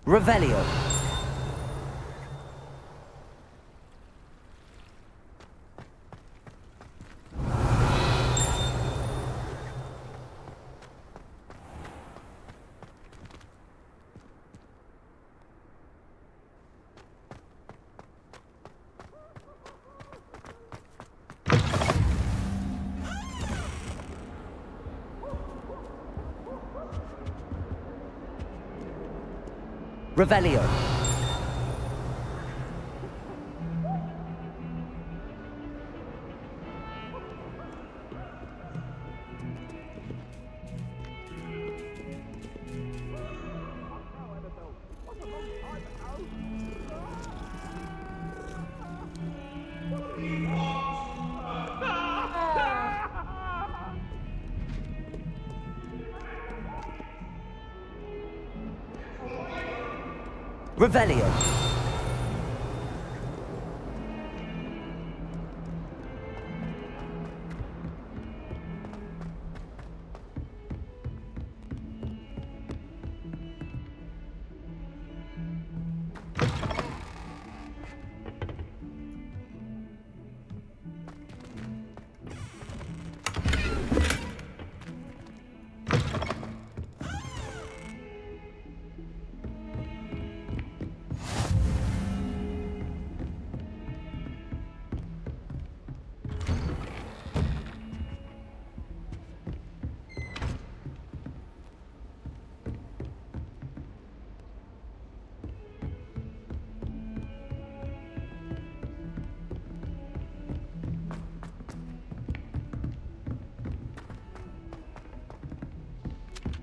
Revelio. Revelio. Revelio.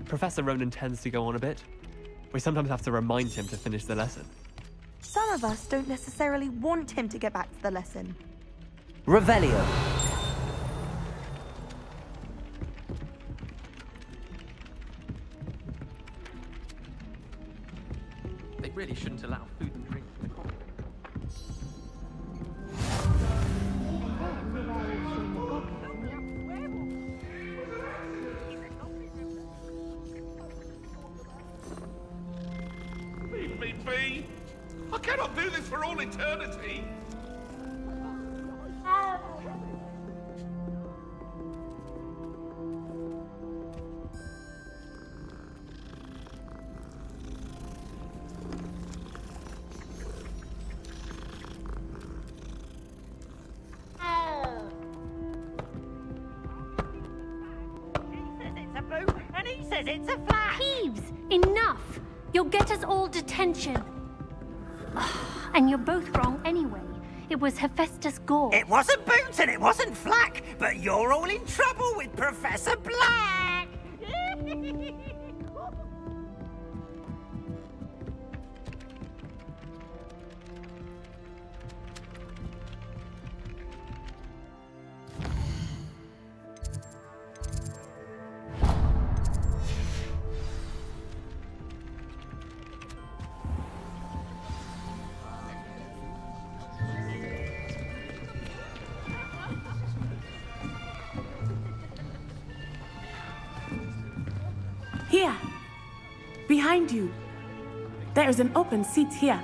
Professor Ronan tends to go on a bit. We sometimes have to remind him to finish the lesson. Some of us don't necessarily want him to get back to the lesson. Revelio. They really shouldn't allow food and drink in the cockpit. Leave me be! I cannot do this for all eternity! It's a flat! Peeves! Enough! You'll get us all detention. And you're both wrong anyway. It was Hephaestus Gore. It wasn't Boots and it wasn't Flack, but you're all in trouble with Professor Black! Here! Behind you! There is an open seat here.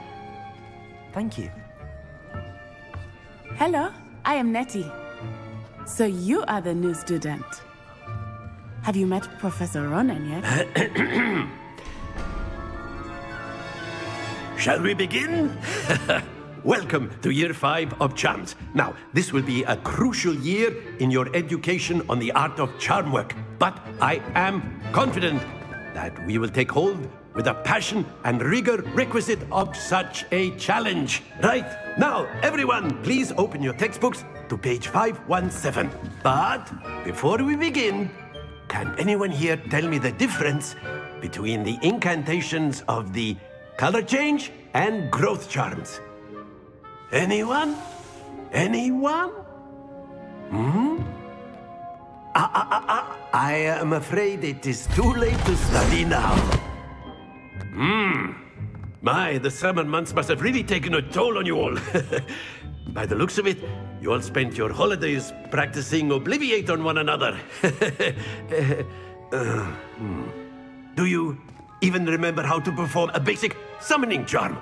Thank you. Hello, I am Nettie. So you are the new student. Have you met Professor Ronan yet? Shall we begin? Welcome to Year 5 of Charms. Now, this will be a crucial year in your education on the art of charm work, but I am confident that we will take hold with the passion and rigor requisite of such a challenge. Right, now, everyone, please open your textbooks to page 517. But before we begin, can anyone here tell me the difference between the incantations of the color change and growth charms? Anyone? Anyone? I am afraid it is too late to study now. My, the summer months must have really taken a toll on you all. By the looks of it, you all spent your holidays practicing Obliviate on one another. Do you even remember how to perform a basic summoning charm.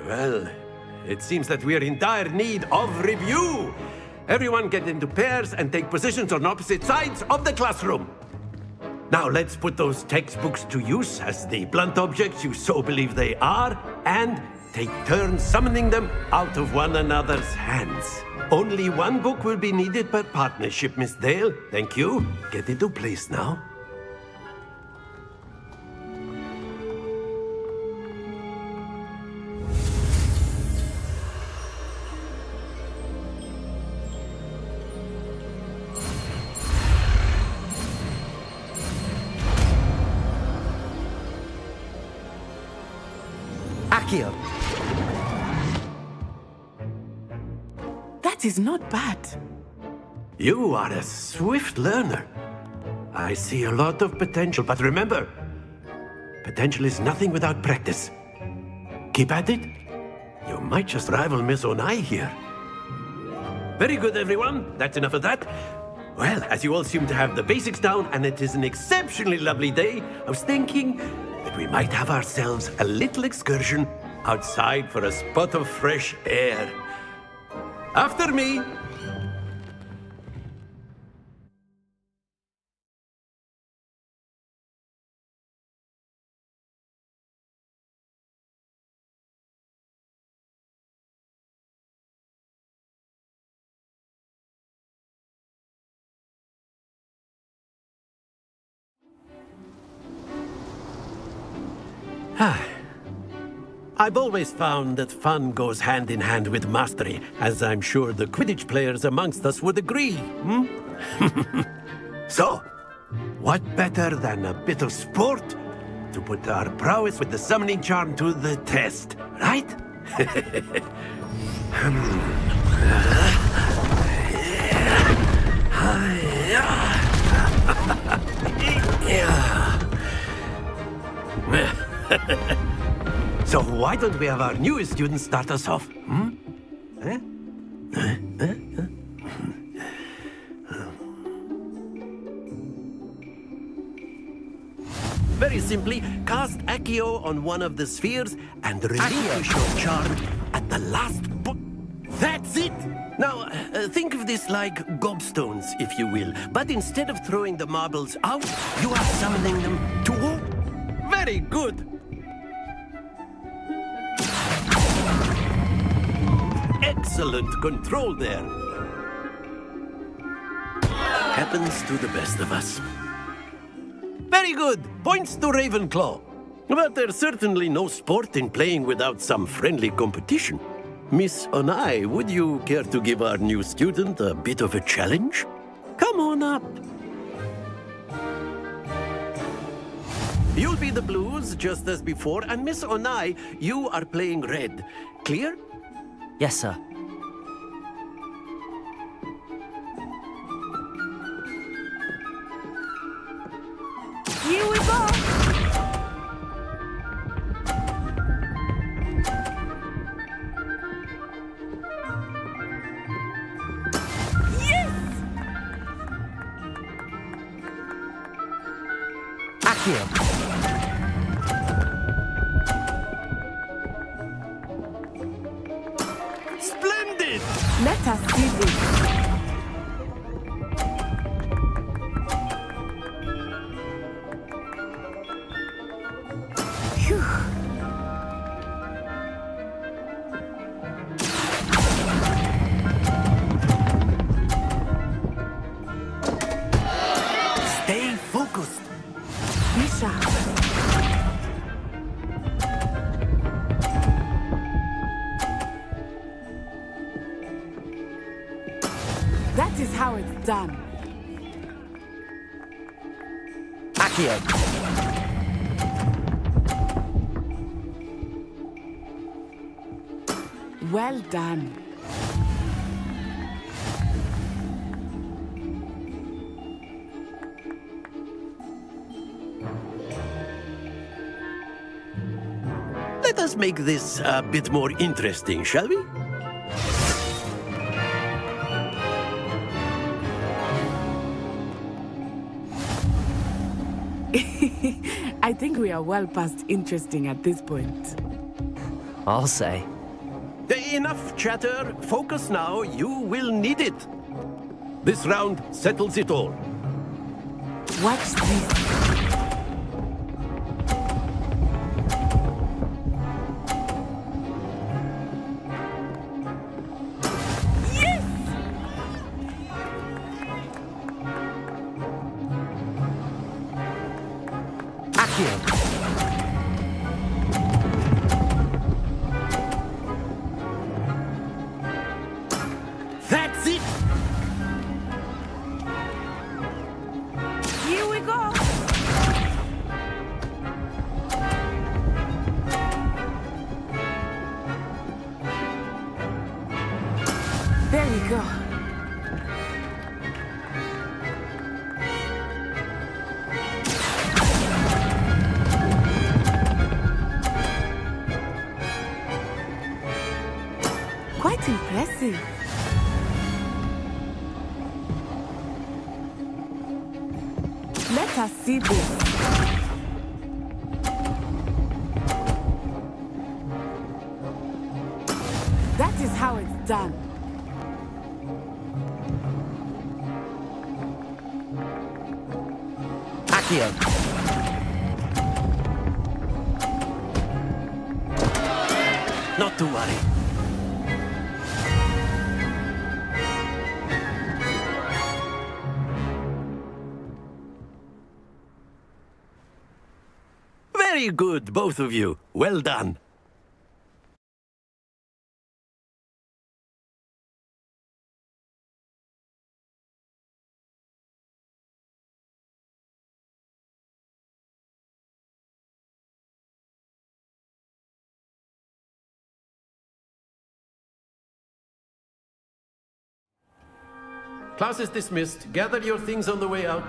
Well, it seems that we are in dire need of review. Everyone get into pairs and take positions on opposite sides of the classroom. Now let's put those textbooks to use as the blunt objects you so believe they are, and take turns summoning them out of one another's hands. Only one book will be needed per partnership, Miss Dale. Thank you. Get into place now. Accio. That is not bad. You are a swift learner. I see a lot of potential, but remember, potential is nothing without practice. Keep at it. You might just rival Miss Onai here. Very good, everyone. That's enough of that. Well, as you all seem to have the basics down, and it is an exceptionally lovely day, I was thinking that we might have ourselves a little excursion outside for a spot of fresh air. After me. I've always found that fun goes hand in hand with mastery, as I'm sure the Quidditch players amongst us would agree, So, what better than a bit of sport to put our prowess with the summoning charm to the test, right? So why don't we have our newest student start us off? Very simply, cast Accio on one of the spheres and relinquish your charm at the last That's it! Now, think of this like gobstones, if you will. But instead of throwing the marbles out, you are summoning them to... Very good! Excellent control there. Happens to the best of us. Very good. Points to Ravenclaw. But there's certainly no sport in playing without some friendly competition. Miss Onai, would you care to give our new student a bit of a challenge? Come on up. You'll be the blues, just as before, and Miss Onai, you are playing red. Clear? Yes, sir. Here we go! Yes! Accio. Splendid! Let us see this. Stay focused. Be sharp. That is how it's done. Accio. Well done. Let us make this a bit more interesting, shall we? I think we are well past interesting at this point. I'll say. Enough chatter. Focus now. You will need it. This round settles it all. Watch this. That's it! Here we go. There we go. Quite impressive. Let us see this. That is how it's done. Accio. Not to worry. Very good, both of you. Well done. Class is dismissed. Gather your things on the way out.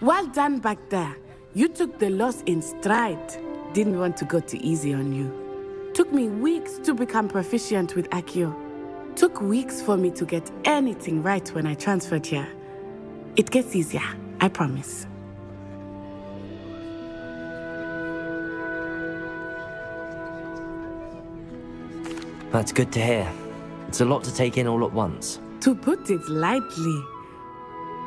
Well done back there. You took the loss in stride. Didn't want to go too easy on you. Took me weeks to become proficient with Accio. Took weeks for me to get anything right when I transferred here. It gets easier, I promise. That's good to hear. It's a lot to take in all at once. To put it lightly,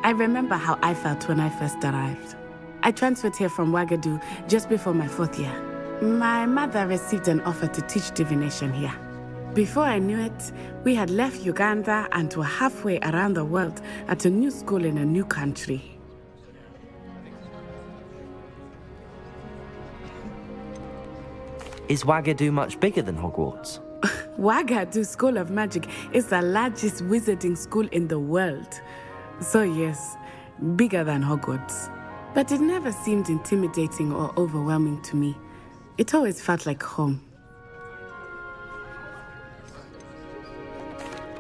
I remember how I felt when I first arrived. I transferred here from Ouagadougou just before my 4th year. My mother received an offer to teach divination here. Before I knew it, we had left Uganda and were halfway around the world at a new school in a new country. Is Ouagadougou much bigger than Hogwarts? Ouagadougou School of Magic is the largest wizarding school in the world. So yes, bigger than Hogwarts. But it never seemed intimidating or overwhelming to me. It always felt like home.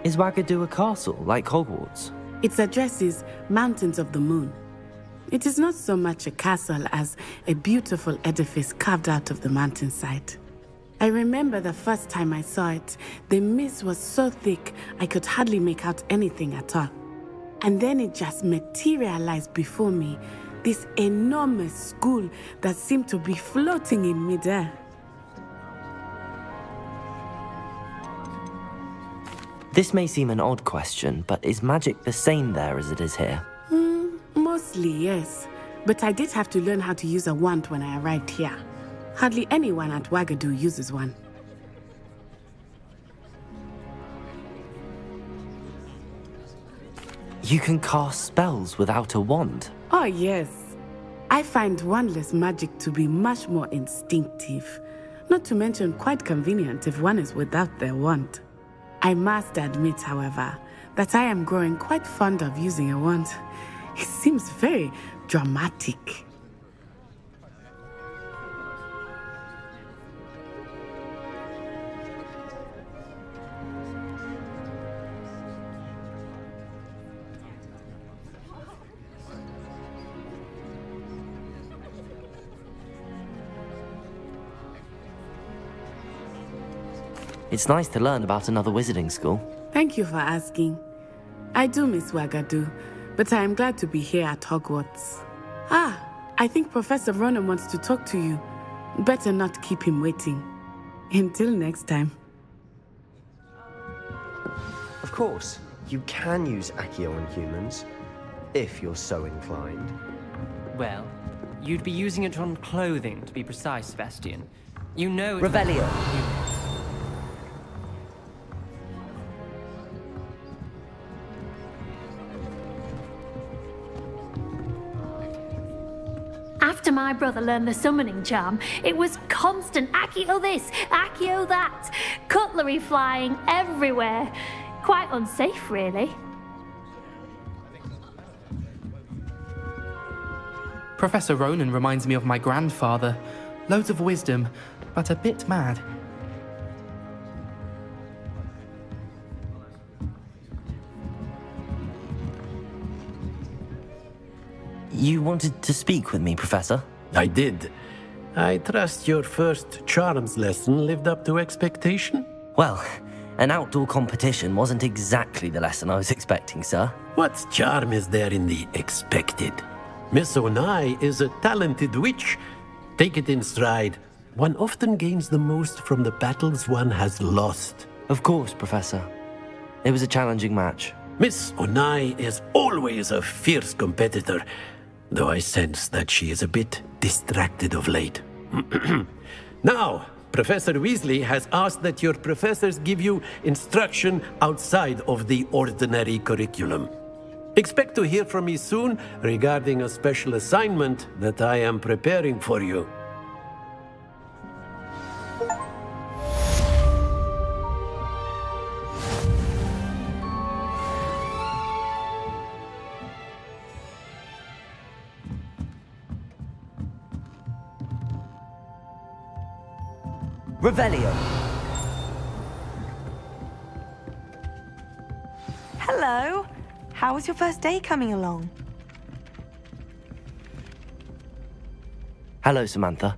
Is Ouagadougou a castle, like Hogwarts? Its address is Mountains of the Moon. It is not so much a castle as a beautiful edifice carved out of the mountainside. I remember the first time I saw it, the mist was so thick I could hardly make out anything at all. And then it just materialized before me, this enormous school that seemed to be floating in midair. This may seem an odd question, but is magic the same there as it is here? Mostly, yes. But I did have to learn how to use a wand when I arrived here. Hardly anyone at Ouagadougou uses one. You can cast spells without a wand? Oh, yes. I find wandless magic to be much more instinctive. Not to mention quite convenient if one is without their wand. I must admit, however, that I am growing quite fond of using a wand. It seems very dramatic. It's nice to learn about another wizarding school. Thank you for asking. I do miss Ouagadougou, but I am glad to be here at Hogwarts. Ah, I think Professor Ronan wants to talk to you. Better not keep him waiting. Until next time. Of course, you can use Accio on humans, if you're so inclined. Well, you'd be using it on clothing, to be precise, Sebastian. You know it's... Revelio. After my brother learned the summoning charm, it was constant Accio this, Accio that, cutlery flying everywhere. Quite unsafe, really. Professor Ronan reminds me of my grandfather. Loads of wisdom, but a bit mad. You wanted to speak with me, Professor? I did. I trust your first charms lesson lived up to expectation? Well, an outdoor competition wasn't exactly the lesson I was expecting, sir. What charm is there in the expected? Miss Onai is a talented witch. Take it in stride. One often gains the most from the battles one has lost. Of course, Professor. It was a challenging match. Miss Onai is always a fierce competitor, though I sense that she is a bit distracted of late. Now, Professor Weasley has asked that your professors give you instruction outside of the ordinary curriculum. Expect to hear from me soon regarding a special assignment that I am preparing for you. Revelio. Hello. How was your first day coming along? Hello, Samantha.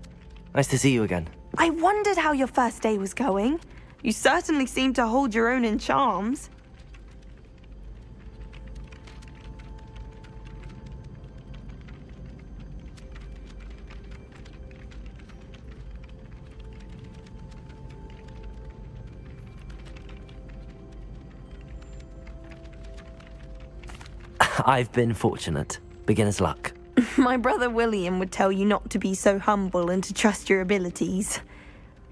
Nice to see you again. I wondered how your first day was going. You certainly seem to hold your own in charms. I've been fortunate. Beginner's luck. My brother William would tell you not to be so humble and to trust your abilities.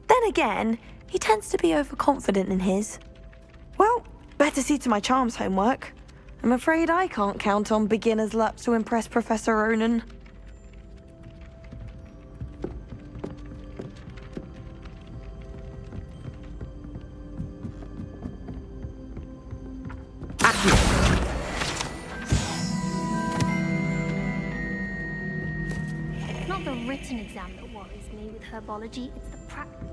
Then again, he tends to be overconfident in his. Well, better see to my charms homework. I'm afraid I can't count on beginner's luck to impress Professor Ronan. It's not the written exam that worries me with herbology, it's the practical.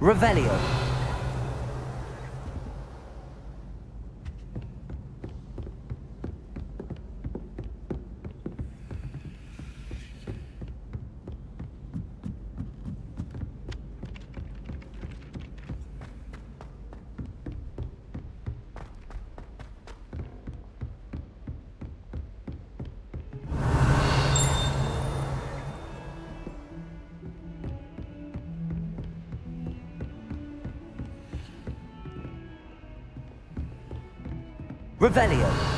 Revelio. Revelio.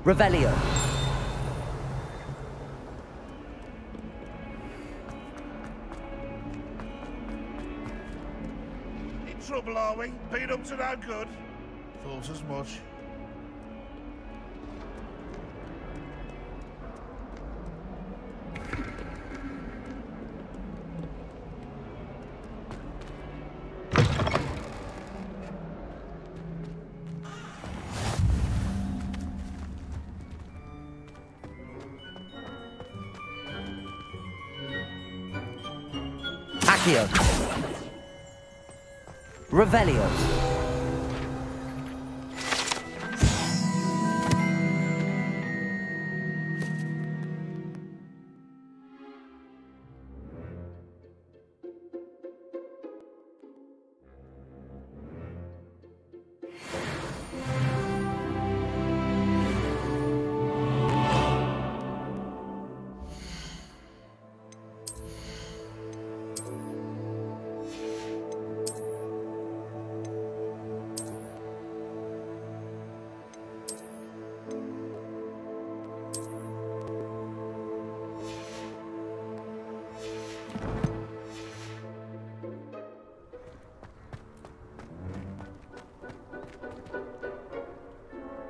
Revelio. In trouble, are we? Been up to no good? Thought as much. Accio. Revelio.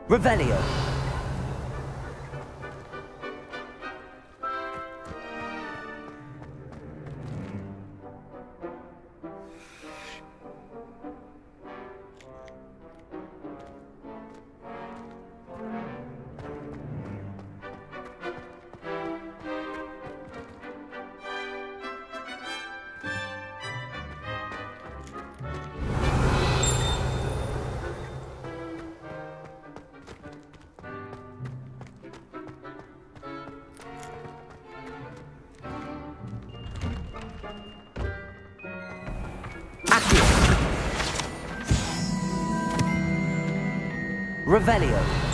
Revelio. Revelio.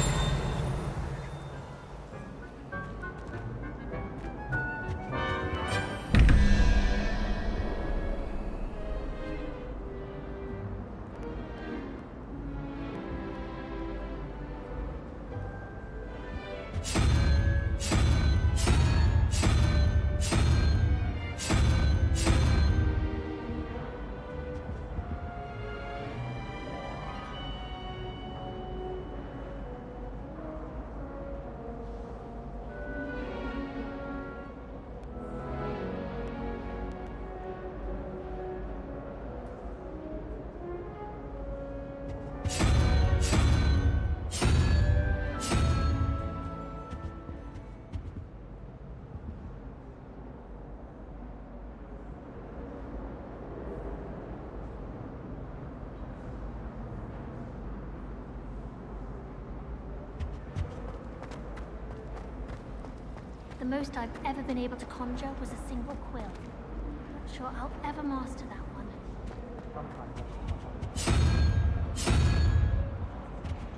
The most I've ever been able to conjure was a single quill. Not sure I'll ever master that one.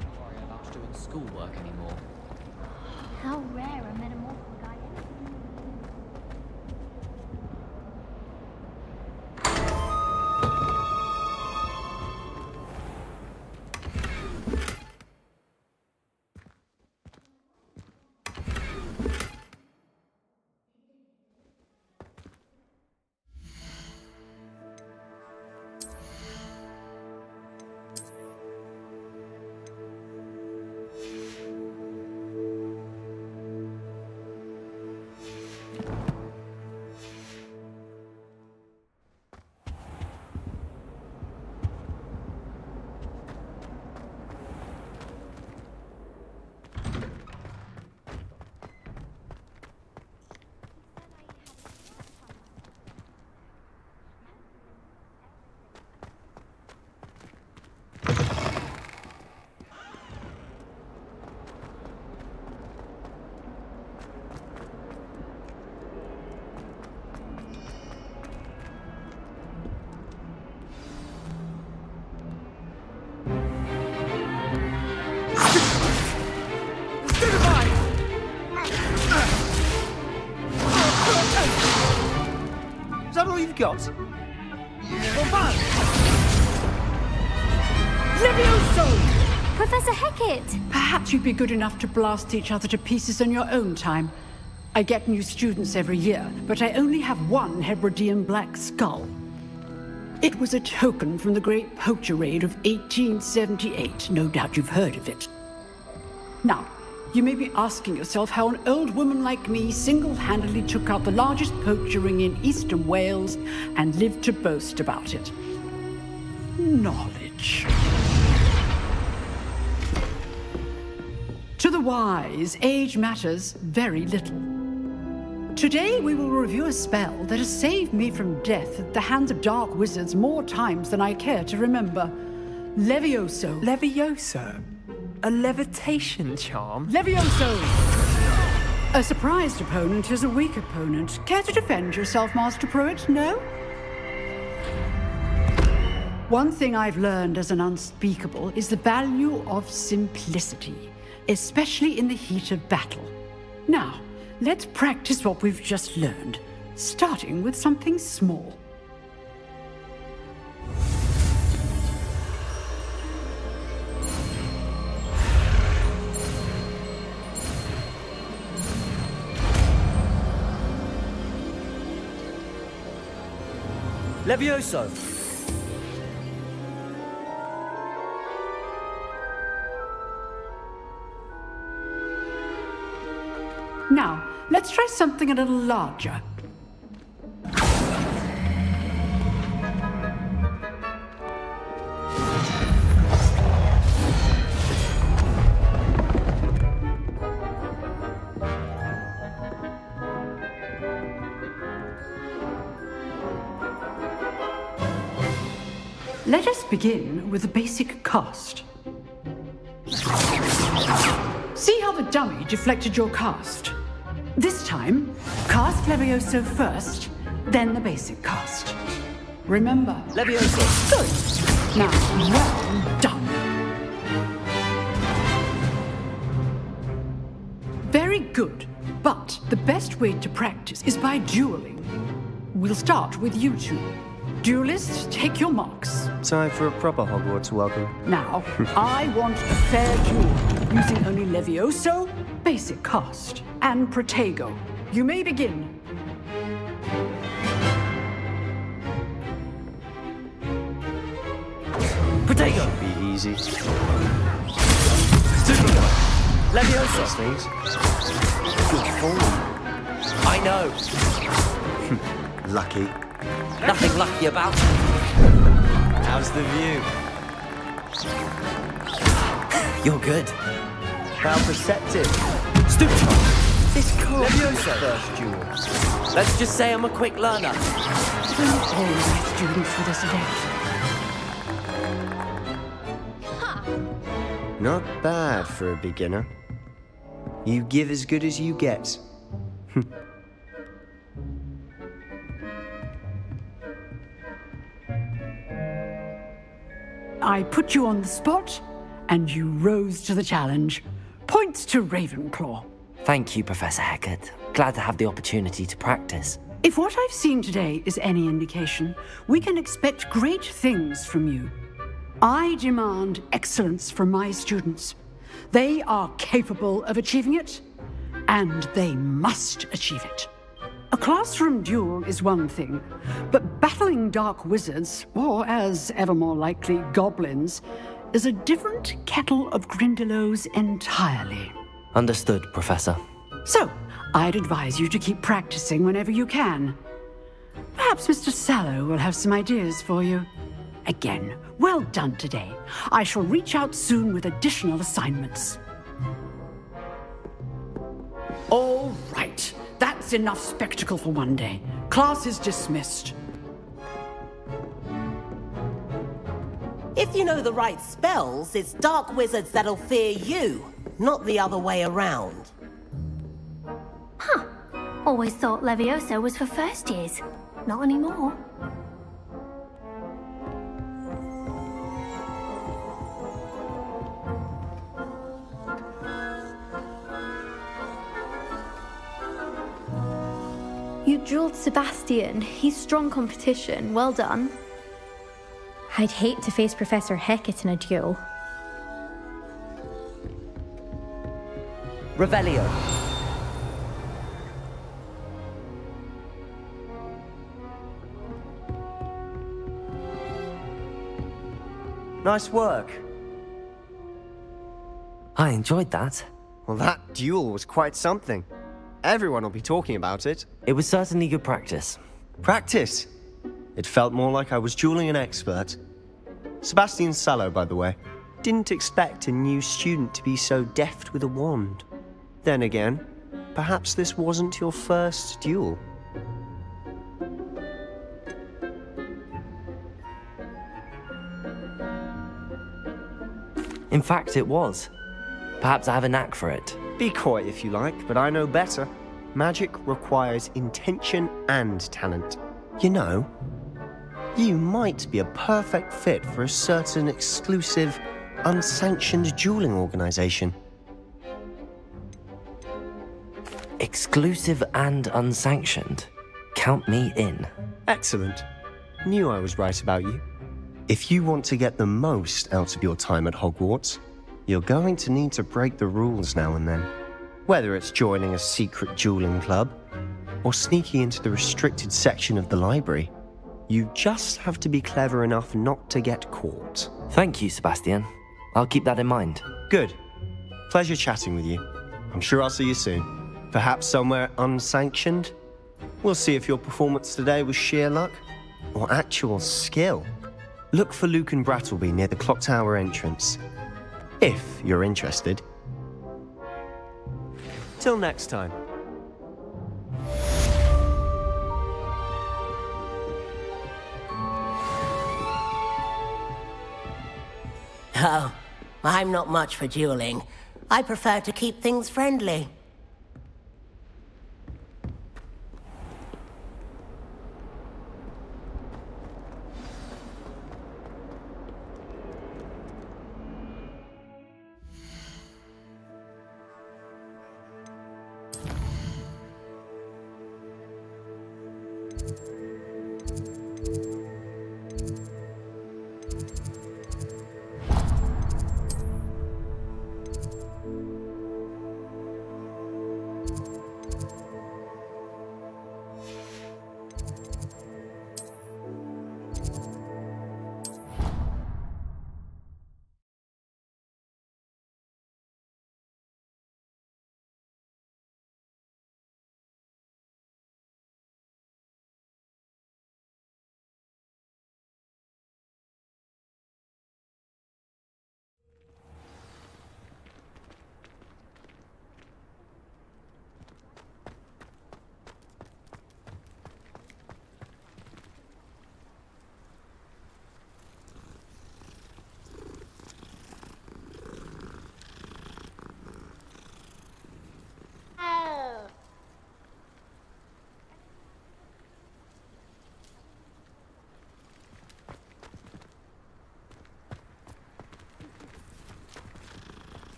Don't worry about doing schoolwork anymore. How rare a metamorphical guy is. Is that all you've got? Levioso! Professor Hecat! Perhaps you'd be good enough to blast each other to pieces in your own time. I get new students every year, but I only have one Hebridean black skull. It was a token from the Great Poacher Raid of 1878. No doubt you've heard of it. Now, you may be asking yourself how an old woman like me single-handedly took out the largest poacher ring in eastern Wales and lived to boast about it. Knowledge. To the wise, age matters very little. Today we will review a spell that has saved me from death at the hands of dark wizards more times than I care to remember. Levioso. Levioso? A levitation charm? Levioso! A surprised opponent is a weak opponent. Care to defend yourself, Master Pruitt? No? One thing I've learned as an unspeakable is the value of simplicity, especially in the heat of battle. Now, let's practice what we've just learned, starting with something small. Levioso! Now, let's try something a little larger. Let us begin with the basic cast. See how the dummy deflected your cast? This time, cast Levioso first, then the basic cast. Remember. Levioso! Good. Now, well done. Very good. But the best way to practice is by dueling. We'll start with you two. Duelists, take your marks. Time for a proper Hogwarts welcome. Now, I want a fair duel, using only Levioso, basic cast, and Protego. You may begin. Protego! Be easy. Levioso! Things. Good form. I know. Lucky. Nothing lucky about it. How's the view? You're good. How perceptive. Stupid! This can't be Levioso! first duel. Let's just say I'm a quick learner. Don't all my students with us adept. Not bad for a beginner. You give as good as you get. I put you on the spot, and you rose to the challenge. Points to Ravenclaw. Thank you, Professor Hecat. Glad to have the opportunity to practice. If what I've seen today is any indication, we can expect great things from you. I demand excellence from my students. They are capable of achieving it, and they must achieve it. A classroom duel is one thing, but battling dark wizards, or as ever more likely, goblins, is a different kettle of Grindylows entirely. Understood, Professor. So, I'd advise you to keep practicing whenever you can. Perhaps Mr. Sallow will have some ideas for you. Again, well done today. I shall reach out soon with additional assignments. All right. That's enough spectacle for one day. Class is dismissed. If you know the right spells, it's dark wizards that'll fear you, not the other way around. Huh. Always thought Levioso was for first years. Not anymore. You drilled Sebastian. He's strong competition. Well done. I'd hate to face Professor Hecat in a duel. Revelio. Nice work. I enjoyed that. Well, that duel was quite something. Everyone will be talking about it. It was certainly good practice. Practice? It felt more like I was dueling an expert. Sebastian Sallow, by the way. Didn't expect a new student to be so deft with a wand. Then again, perhaps this wasn't your first duel. In fact, it was. Perhaps I have a knack for it. Be coy if you like, but I know better. Magic requires intention and talent. You know, you might be a perfect fit for a certain exclusive, unsanctioned dueling organization. Exclusive and unsanctioned? Count me in. Excellent. Knew I was right about you. If you want to get the most out of your time at Hogwarts, you're going to need to break the rules now and then. Whether it's joining a secret dueling club, or sneaking into the restricted section of the library, you just have to be clever enough not to get caught. Thank you, Sebastian. I'll keep that in mind. Good. Pleasure chatting with you. I'm sure I'll see you soon. Perhaps somewhere unsanctioned? We'll see if your performance today was sheer luck, or actual skill. Look for Luke and Brattleby near the clock tower entrance, if you're interested. Till next time. Oh, I'm not much for dueling. I prefer to keep things friendly.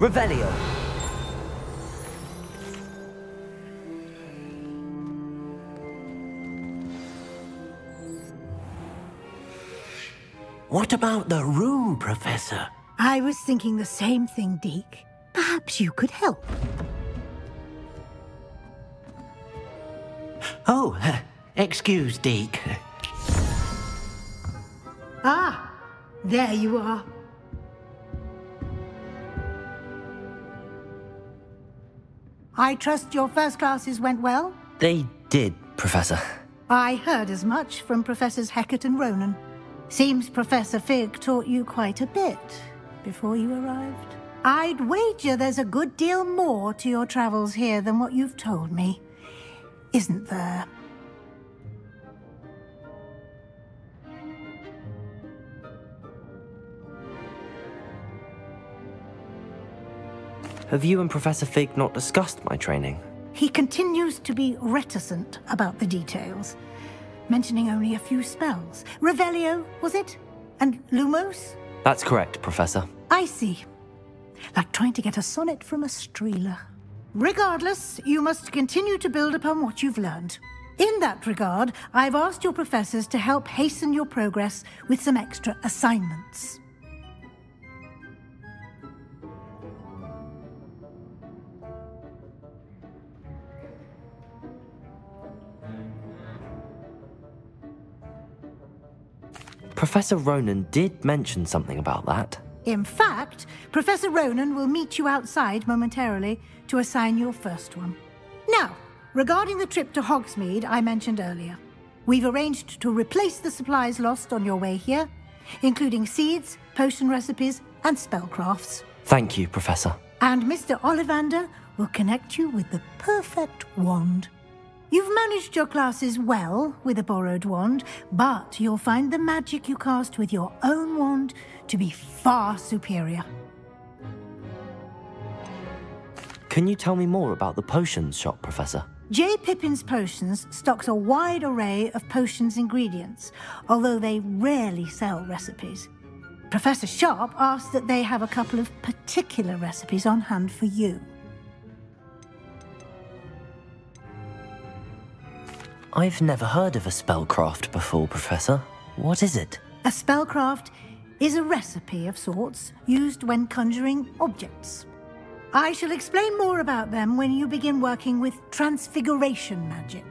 Revelio. What about the room, Professor? I was thinking the same thing, Deke. Perhaps you could help. Oh, excuse, Deke. Ah, there you are. I trust your first classes went well? They did, Professor. I heard as much from Professors Hecat and Ronan. Seems Professor Fig taught you quite a bit before you arrived. I'd wager there's a good deal more to your travels here than what you've told me, isn't there? Have you and Professor Fig not discussed my training? He continues to be reticent about the details, mentioning only a few spells. Revelio, was it? And Lumos? That's correct, Professor. I see. Like trying to get a sonnet from a streeler. Regardless, you must continue to build upon what you've learned. In that regard, I've asked your professors to help hasten your progress with some extra assignments. Professor Ronan did mention something about that. In fact, Professor Ronan will meet you outside momentarily to assign your first one. Now, regarding the trip to Hogsmeade I mentioned earlier, we've arranged to replace the supplies lost on your way here, including seeds, potion recipes, and spellcrafts. Thank you, Professor. And Mr. Ollivander will connect you with the perfect wand. You've managed your classes well with a borrowed wand, but you'll find the magic you cast with your own wand to be far superior. Can you tell me more about the potions shop, Professor? J. Pippin's Potions stocks a wide array of potions ingredients, although they rarely sell recipes. Professor Sharp asked that they have a couple of particular recipes on hand for you. I've never heard of a spellcraft before, Professor. What is it? A spellcraft is a recipe of sorts used when conjuring objects. I shall explain more about them when you begin working with transfiguration magic.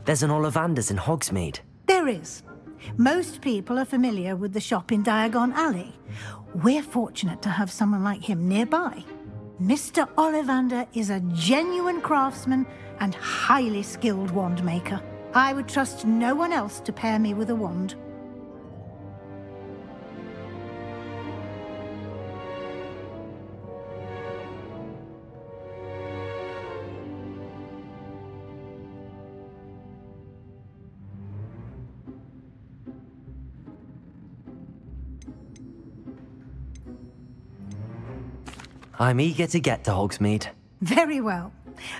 There's an Ollivander's in Hogsmeade. There is. Most people are familiar with the shop in Diagon Alley. We're fortunate to have someone like him nearby. Mr. Ollivander is a genuine craftsman and highly skilled wand maker. I would trust no one else to pair me with a wand. I'm eager to get to Hogsmeade. Very well.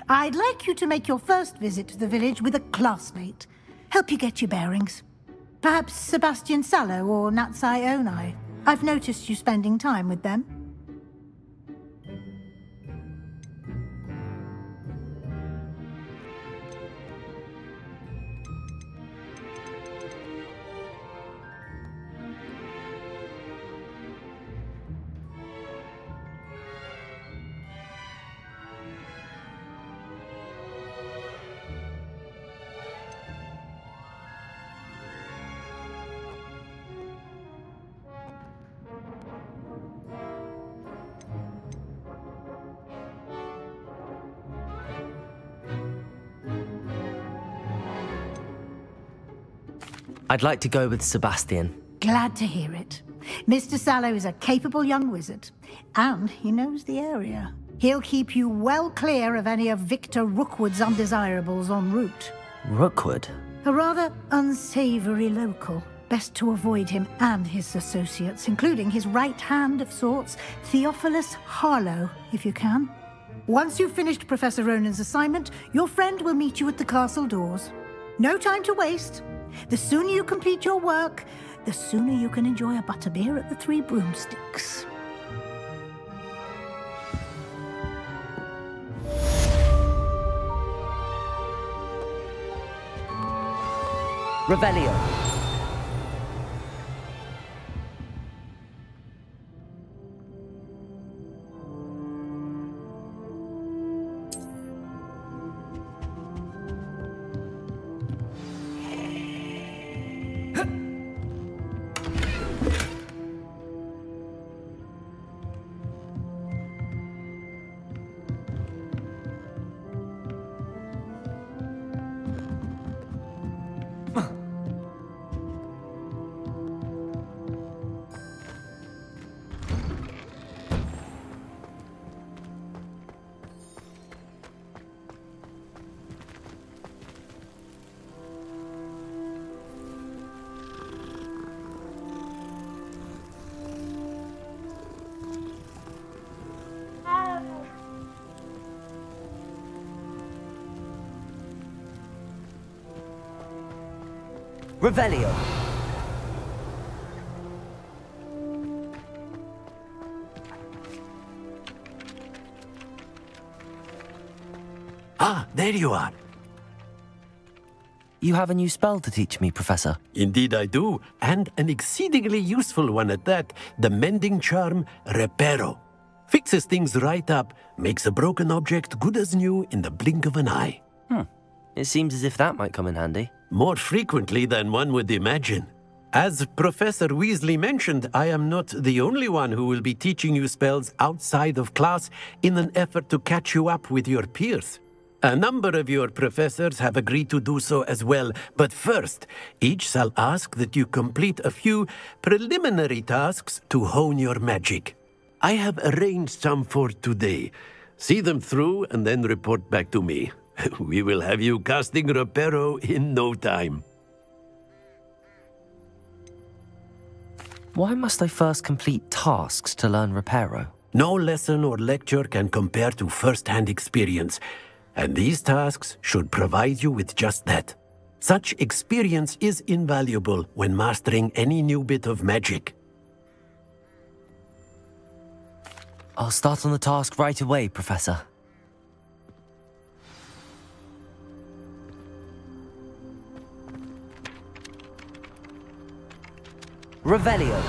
I'd like you to make your first visit to the village with a classmate. Help you get your bearings. Perhaps Sebastian Sallow or Natsai Onai. I've noticed you spending time with them. I'd like to go with Sebastian. Glad to hear it. Mr. Sallow is a capable young wizard, and he knows the area. He'll keep you well clear of any of Victor Rookwood's undesirables en route. Rookwood? A rather unsavory local. Best to avoid him and his associates, including his right hand of sorts, Theophilus Harlow, if you can. Once you've finished Professor Ronan's assignment, your friend will meet you at the castle doors. No time to waste. The sooner you complete your work, the sooner you can enjoy a butterbeer at the Three Broomsticks. Revelio. Revelio. Ah, there you are. You have a new spell to teach me, Professor. Indeed I do, and an exceedingly useful one at that. The mending charm, Reparo. Fixes things right up, makes a broken object good as new in the blink of an eye. It seems as if that might come in handy. More frequently than one would imagine. As Professor Weasley mentioned, I am not the only one who will be teaching you spells outside of class in an effort to catch you up with your peers. A number of your professors have agreed to do so as well, but first, each shall ask that you complete a few preliminary tasks to hone your magic. I have arranged some for today. See them through and then report back to me. We will have you casting Reparo in no time. Why must I first complete tasks to learn Reparo? No lesson or lecture can compare to first-hand experience, and these tasks should provide you with just that. Such experience is invaluable when mastering any new bit of magic. I'll start on the task right away, Professor. Revelio.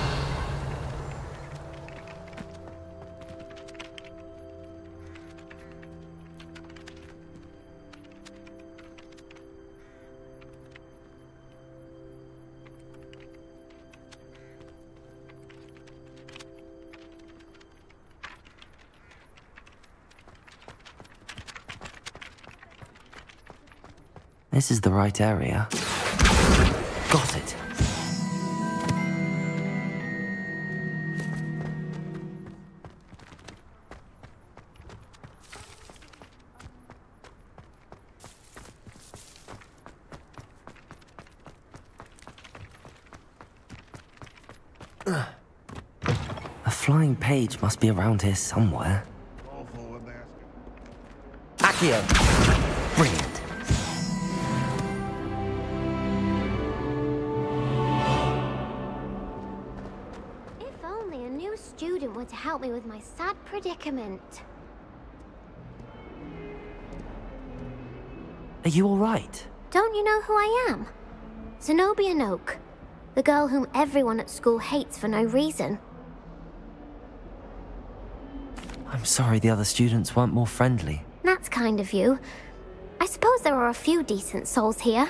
This is the right area. Got it. A flying page must be around here somewhere. Accio! Brilliant. If only a new student were to help me with my sad predicament. Are you all right? Don't you know who I am? Zenobia Noak. The girl whom everyone at school hates for no reason. I'm sorry the other students weren't more friendly. That's kind of you. I suppose there are a few decent souls here.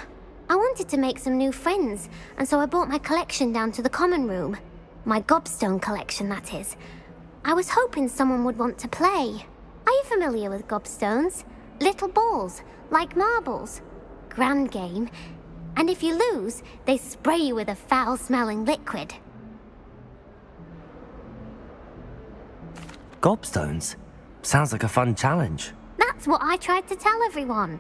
I wanted to make some new friends, and so I brought my collection down to the common room. My gobstone collection, that is. I was hoping someone would want to play. Are you familiar with gobstones? Little balls, like marbles. Grand game. And if you lose, they spray you with a foul-smelling liquid. Gobstones? Sounds like a fun challenge. That's what I tried to tell everyone.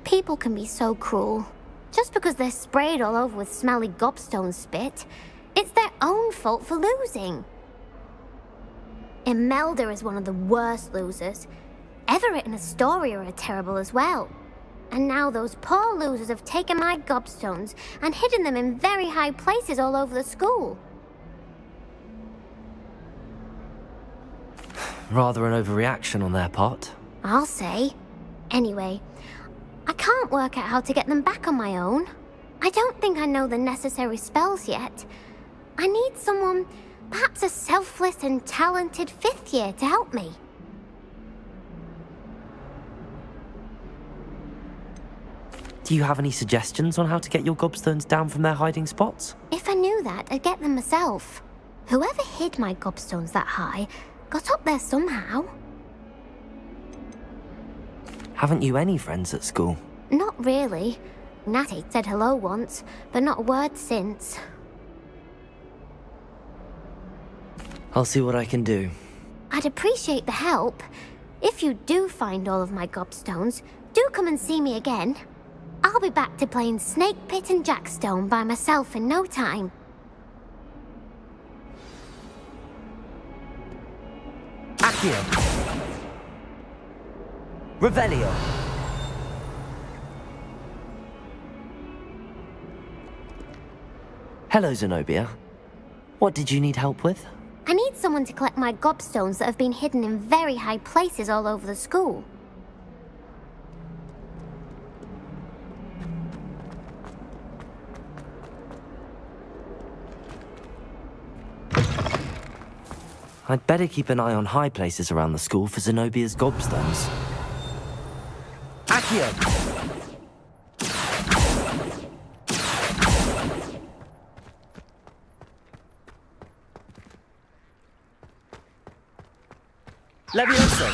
People can be so cruel. Just because they're sprayed all over with smelly gobstone spit, it's their own fault for losing. Imelda is one of the worst losers. Everett and Astoria are terrible as well. And now those poor losers have taken my gobstones and hidden them in very high places all over the school. Rather an overreaction on their part. I'll say. Anyway, I can't work out how to get them back on my own. I don't think I know the necessary spells yet. I need someone, perhaps a selfless and talented 5th year to help me. Do you have any suggestions on how to get your gobstones down from their hiding spots? If I knew that, I'd get them myself. Whoever hid my gobstones that high got up there somehow. Haven't you any friends at school? Not really. Natty said hello once, but not a word since. I'll see what I can do. I'd appreciate the help. If you do find all of my gobstones, do come and see me again. I'll be back to playing Snake Pit and Jackstone by myself in no time. Accio! Revelio! Hello, Zenobia. What did you need help with? I need someone to collect my gobstones that have been hidden in very high places all over the school. I'd better keep an eye on high places around the school for Zenobia's gobstones. Accio! Levioso!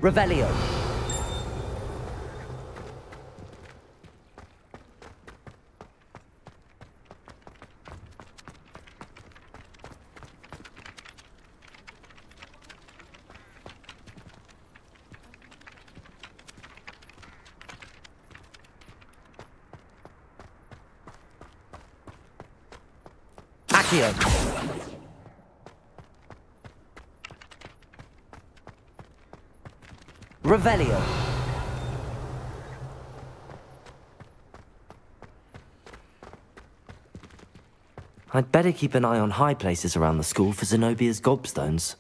Revelio! Accio! Revelio! I'd better keep an eye on high places around the school for Zenobia's gobstones.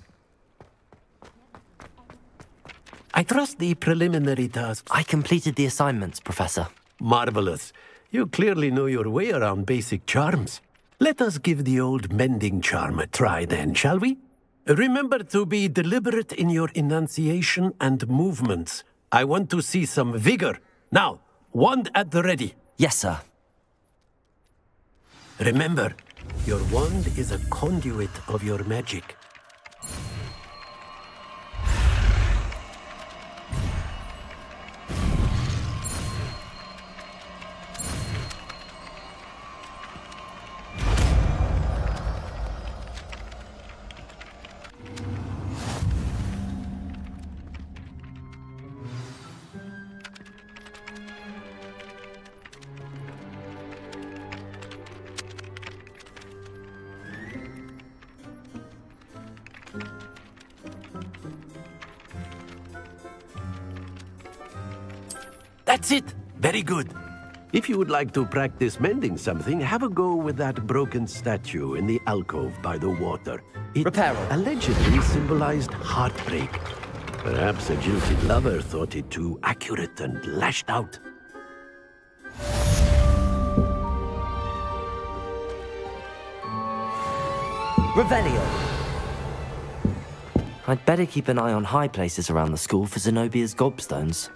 I trust the preliminary tasks. I completed the assignments, Professor. Marvelous. You clearly know your way around basic charms. Let us give the old mending charm a try then, shall we? Remember to be deliberate in your enunciation and movements. I want to see some vigor. Now, wand at the ready. Yes, sir. Remember, your wand is a conduit of your magic. That's it! Very good. If you would like to practice mending something, have a go with that broken statue in the alcove by the water. It allegedly symbolized heartbreak. Perhaps a guilty lover thought it too accurate and lashed out. Revelio! I'd better keep an eye on high places around the school for Zenobia's gobstones.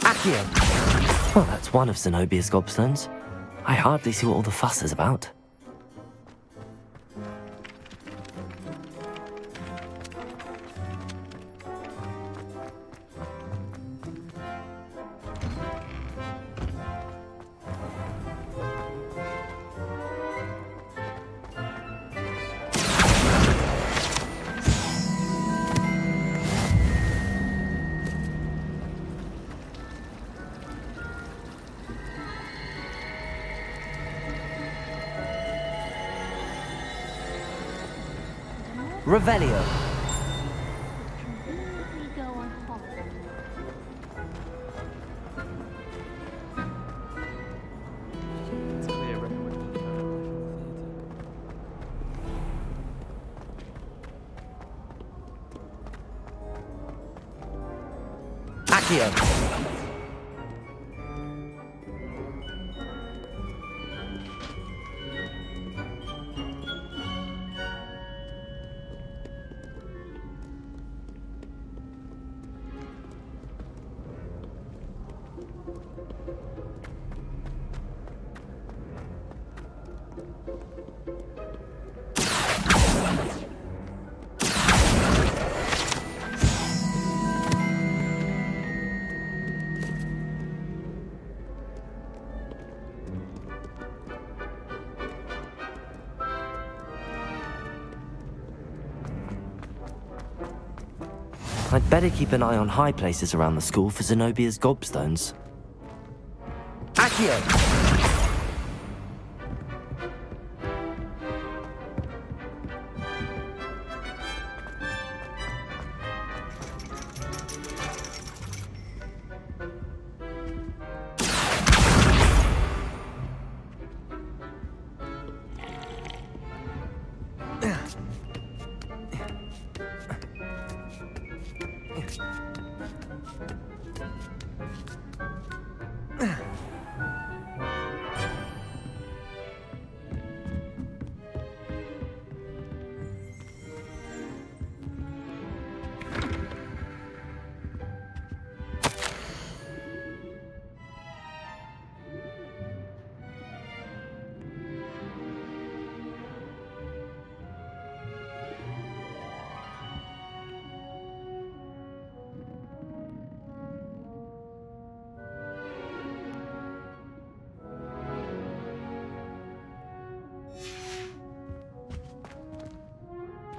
Accio! Well, that's one of Zenobia's gobstones. I hardly see what all the fuss is about. Revelio. Accio. I'd better keep an eye on high places around the school for Zenobia's gobstones. Accio!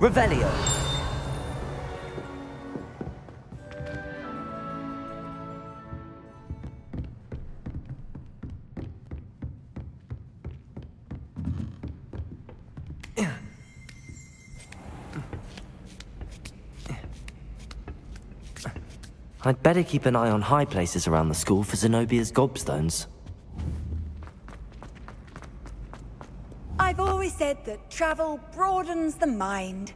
Revelio. I'd better keep an eye on high places around the school for Zenobia's gobstones. I've always said that travel broadens the mind.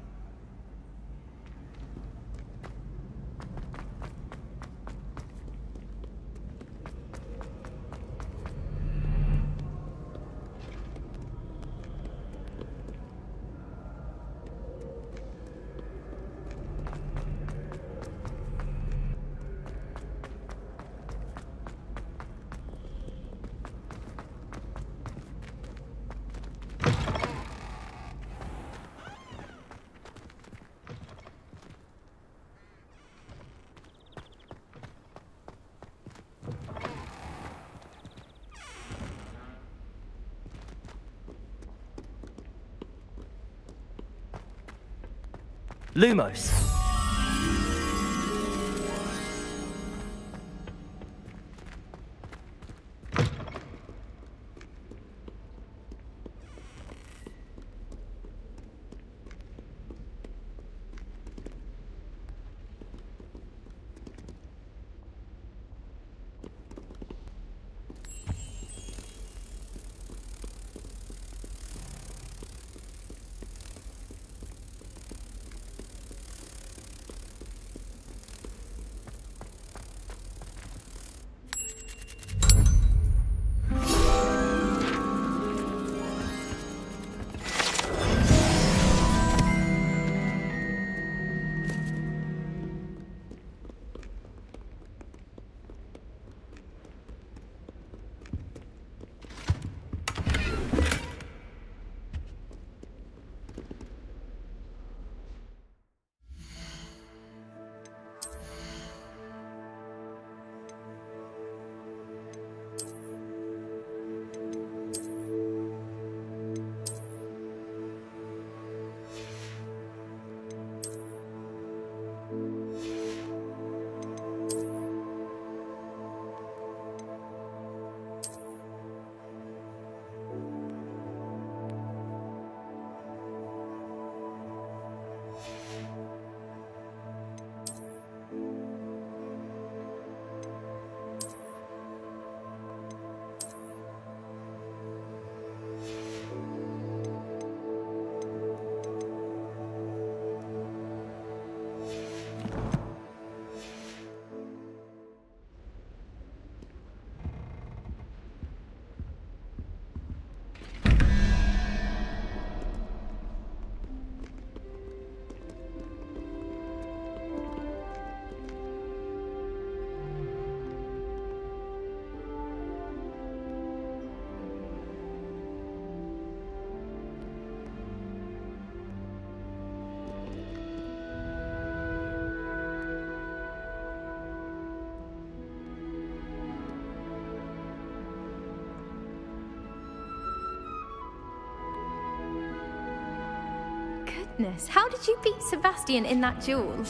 Lumos. goodness, how did you beat Sebastian in that duel?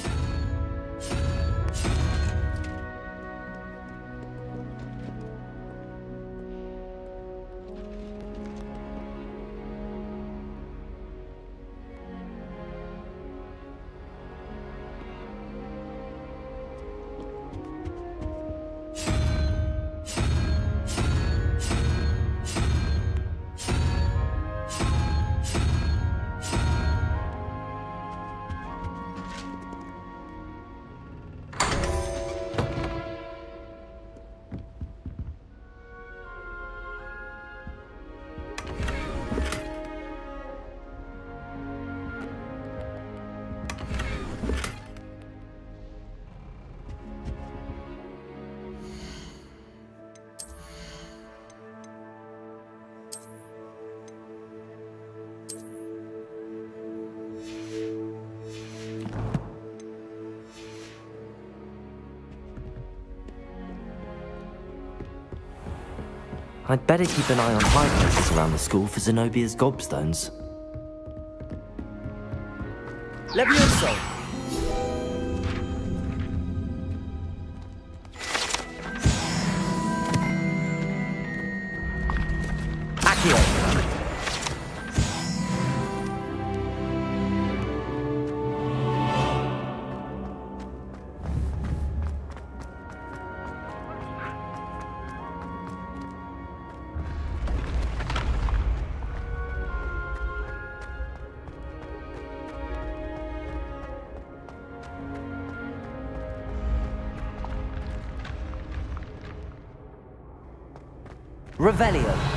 I'd better keep an eye on high places around the school for Zenobia's gobstones. Levioso! Accio! Revelio.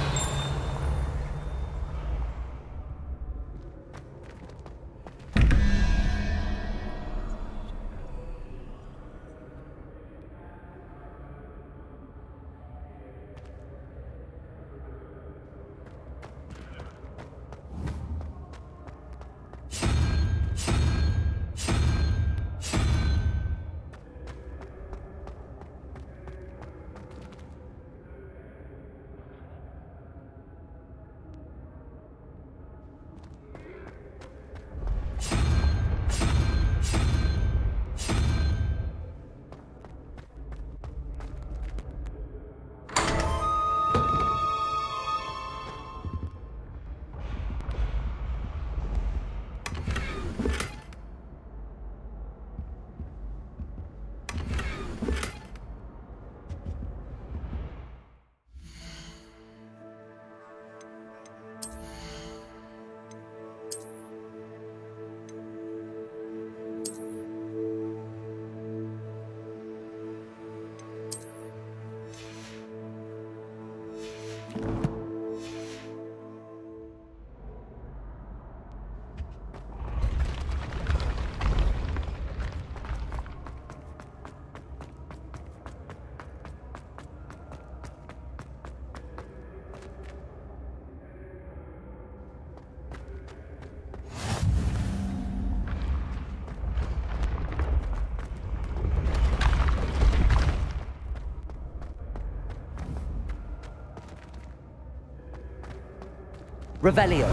Revelio.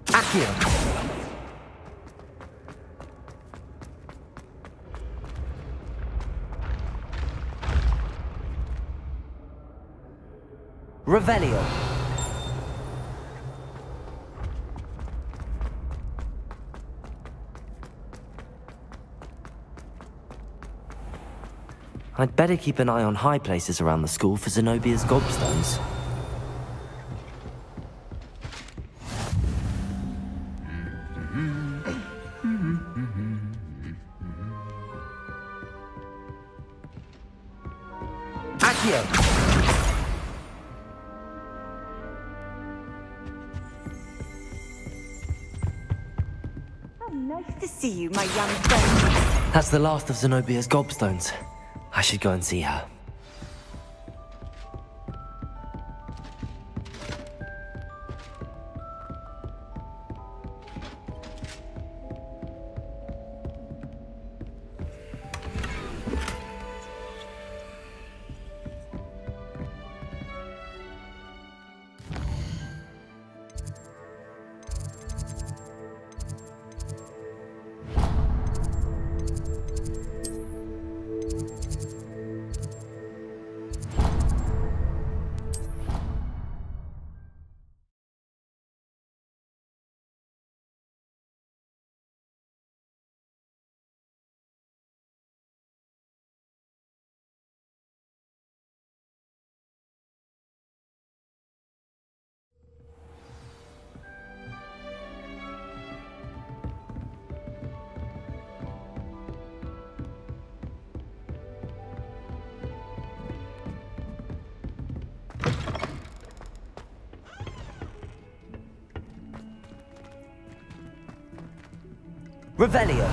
Accio. Revelio. I'd better keep an eye on high places around the school for Zenobia's gobstones. Accio! How nice to see you, my young friend. That's the last of Zenobia's gobstones. I should go and see her. Revelio.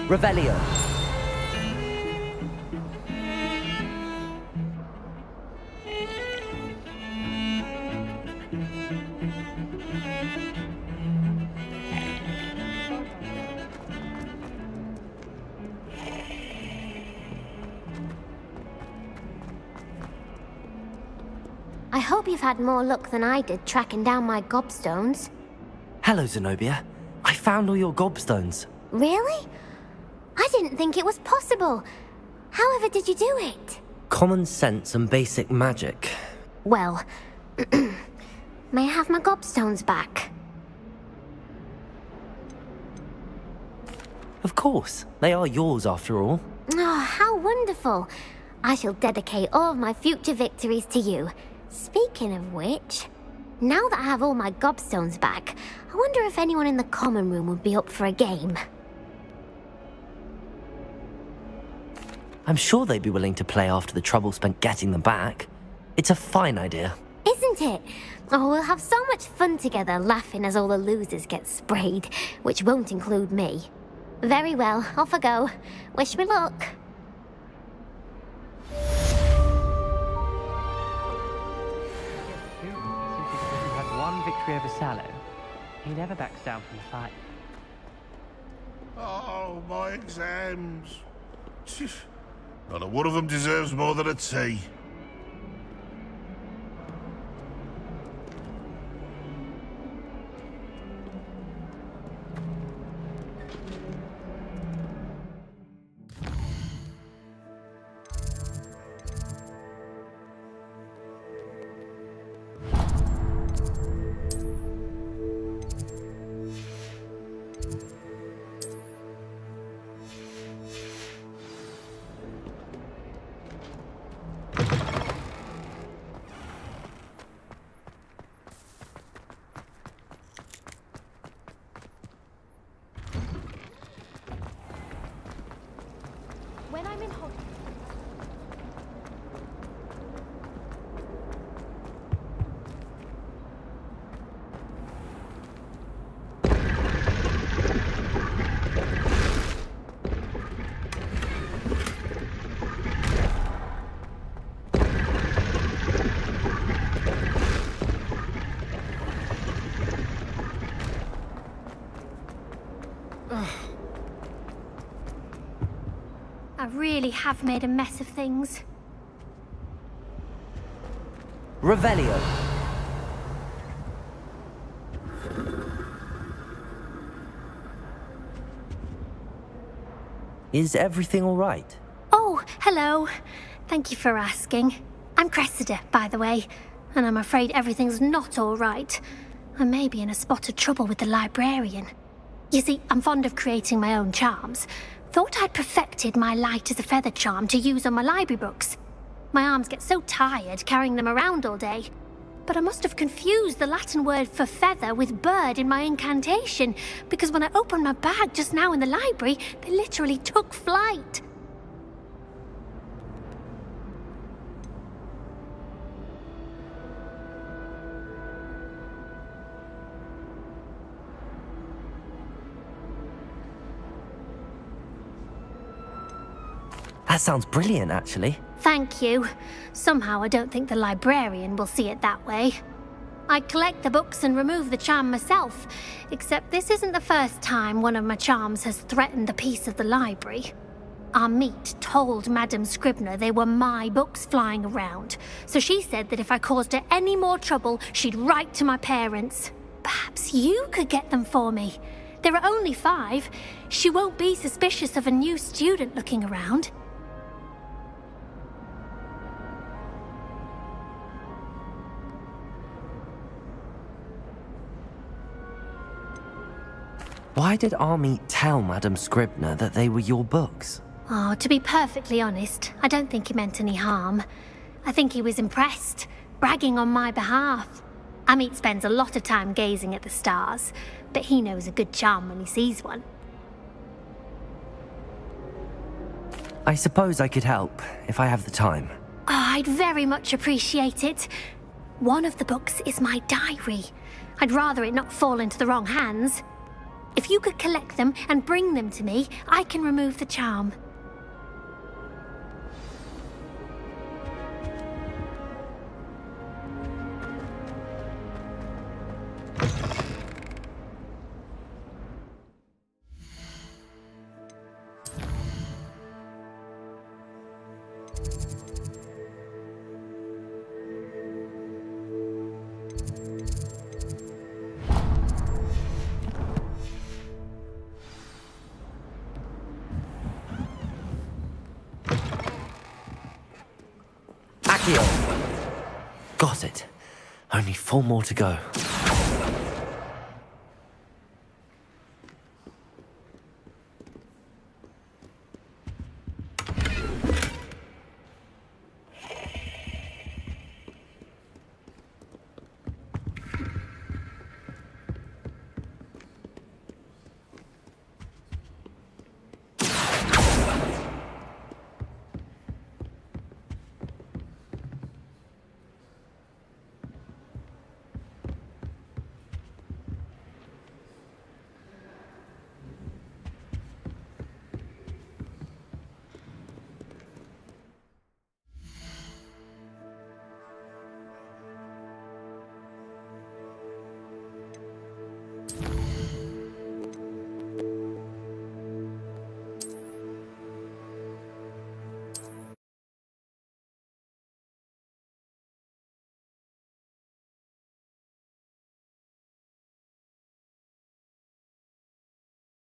Revelio. I hope you've had more luck than I did tracking down my gobstones. Hello, Zenobia. I found all your gobstones. Really? I didn't think it was possible. However did you do it? Common sense and basic magic. Well, may I have my gobstones back? Of course. They are yours after all. Oh, how wonderful. I shall dedicate all of my future victories to you. Speaking of which, now that I have all my gobstones back, I wonder if anyone in the common room would be up for a game. I'm sure they'd be willing to play after the trouble spent getting them back. It's a fine idea. Isn't it? Oh, we'll have so much fun together, laughing as all the losers get sprayed, which won't include me. Very well, off I go. Wish me luck. Since he had one victory over Sallow, he never backs down from the fight. Oh, my exams. Not a one of them deserves more than a tea. When I'm in Hogwarts. I really have made a mess of things. Revelio. Is everything all right? Oh, hello. Thank you for asking. I'm Cressida, by the way, and I'm afraid everything's not all right. I may be in a spot of trouble with the librarian. You see, I'm fond of creating my own charms. Thought I'd perfected my light as a feather charm to use on my library books. My arms get so tired carrying them around all day. But I must have confused the Latin word for feather with bird in my incantation, because when I opened my bag just now in the library, they literally took flight. That sounds brilliant, actually. Thank you. Somehow I don't think the librarian will see it that way. I collect the books and remove the charm myself, except this isn't the first time one of my charms has threatened the peace of the library. Amit told Madame Scribner they were my books flying around, so she said that if I caused her any more trouble, she'd write to my parents. Perhaps you could get them for me. There are only 5. She won't be suspicious of a new student looking around. Why did Amit tell Madame Scribner that they were your books? Oh, to be perfectly honest, I don't think he meant any harm. I think he was impressed, bragging on my behalf. Amit spends a lot of time gazing at the stars, but he knows a good charm when he sees one. I suppose I could help, if I have the time. Oh, I'd very much appreciate it. One of the books is my diary. I'd rather it not fall into the wrong hands. If you could collect them and bring them to me, I can remove the charm. Got it. Only 4 more to go.